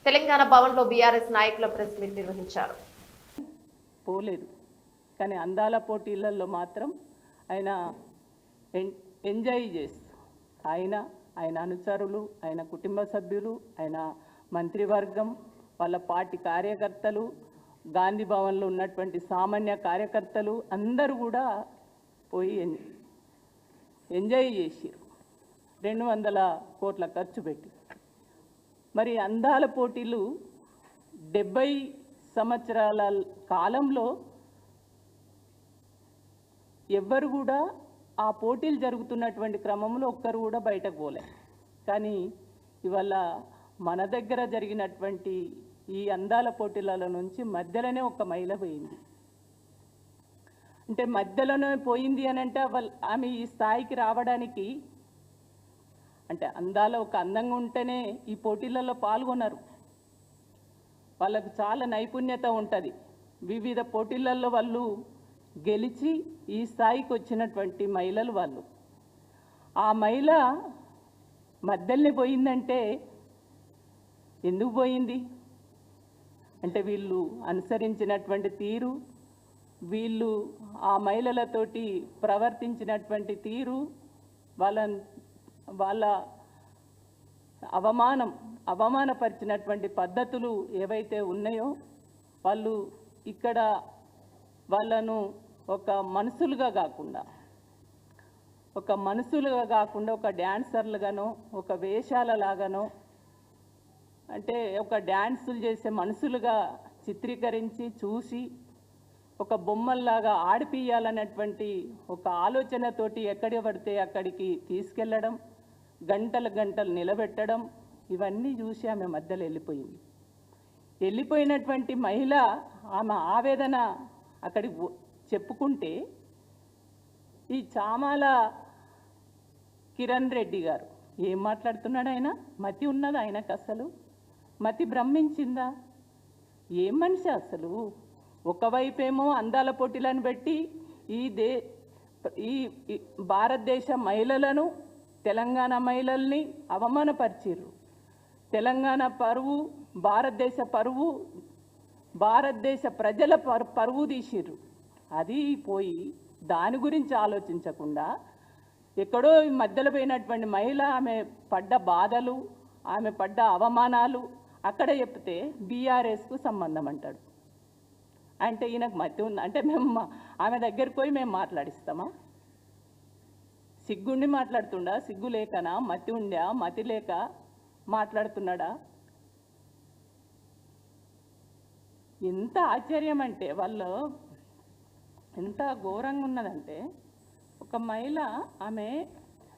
తెలంగాణ భవన్లో బీఆర్ఎస్ నాయకుల press meet నిర్వహించారు. పోలేదు కానీ అందాల పోటీలలో మాత్రం ఆయన ఎంజాయ్ చేస్తూ ఆయన అనుచరులు, ఆయన కుటుంబ సభ్యులు, ఆయన మంత్రివర్గం, వాళ్ళ పార్టీ కార్యకర్తలు, గాంధీ భవన్లో ఉన్నటువంటి సామాన్య కార్యకర్తలు అందరూ కూడా పోయి ఎంజాయ్ చేసారు. 200 కోట్ల ఖర్చు పెట్టి. మరి అందాల పోటీలు 70 సంవత్సరాల కాలంలో ఎవ్వరు కూడా ఆ పోటీలు జరుగుతున్నటువంటి క్రమంలో ఒక్కరు కూడా బయటకు పోలే. కానీ ఇవాళ మన దగ్గర జరిగినటువంటి ఈ అందాల పోటీల నుంచి మధ్యలోనే ఒక మహిళ పోయింది. అంటే మధ్యలోనే పోయింది అని అంటే ఆమె ఈ స్థాయికి రావడానికి అంటే అందాల ఒక అందంగా ఉంటేనే ఈ పోటీలలో పాల్గొన్నారు. వాళ్ళకు చాలా నైపుణ్యత ఉంటుంది. వివిధ పోటీలలో వాళ్ళు గెలిచి ఈ స్థాయికి వచ్చినటువంటి మహిళలు వాళ్ళు. ఆ మహిళ మధ్యలోనే పోయిందంటే ఎందుకు పోయింది అంటే వీళ్ళు అనుసరించినటువంటి తీరు, వీళ్ళు ఆ మహిళలతోటి ప్రవర్తించినటువంటి తీరు, వాళ్ళ అవమానపరిచినటువంటి పద్ధతులు ఏవైతే ఉన్నాయో వాళ్ళు ఇక్కడ వాళ్ళను ఒక మనుషులుగా కాకుండా ఒక డ్యాన్సర్లుగానో ఒక వేషాలలాగానో అంటే ఒక డ్యాన్సులు చేసే మనుషులుగా చిత్రీకరించి చూసి ఒక బొమ్మల్లాగా ఆడిపియాలన్నటువంటి ఒక ఆలోచనతోటి ఎక్కడి పడితే అక్కడికి తీసుకెళ్ళడం, గంటలు నిలబెట్టడం, ఇవన్నీ చూసి ఆమె మధ్యలో వెళ్ళిపోయినటువంటి మహిళ ఆమె ఆవేదన అక్కడికి చెప్పుకుంటే ఈ చామాల కిరణ్ రెడ్డి గారు ఏం మాట్లాడుతున్నాడు? ఆయన మతి ఉన్నదా? ఆయనకు అసలు మతి భ్రమించిందా? ఏం మనిషి అసలు? ఒకవైపేమో అందాల పోటీలను పెట్టి ఈ భారతదేశ మహిళలను, తెలంగాణ మహిళల్ని అవమానపరిచిర్రు. తెలంగాణ పరువు, భారతదేశ పరువు, భారతదేశ ప్రజల పరువు తీసిర్రు. అది పోయి దాని గురించి ఆలోచించకుండా ఎక్కడో మధ్యలో పోయినటువంటి మహిళ ఆమె పడ్డ బాధలు, ఆమె పడ్డ అవమానాలు అక్కడ చెప్తే బీఆర్ఎస్కు సంబంధం అంటాడు. అంటే ఈయనకు మతి ఉంది అంటే మేము ఆమె దగ్గరికి పోయి మేము మాట్లాడిస్తామా? సిగ్గుండి మాట్లాడుతుండా? సిగ్గు లేకనా? మతి ఉండా? మతి లేక మాట్లాడుతున్నాడా? ఎంత ఆశ్చర్యం అంటే వాళ్ళు ఎంత ఘోరంగా ఉన్నదంటే ఒక మహిళ ఆమె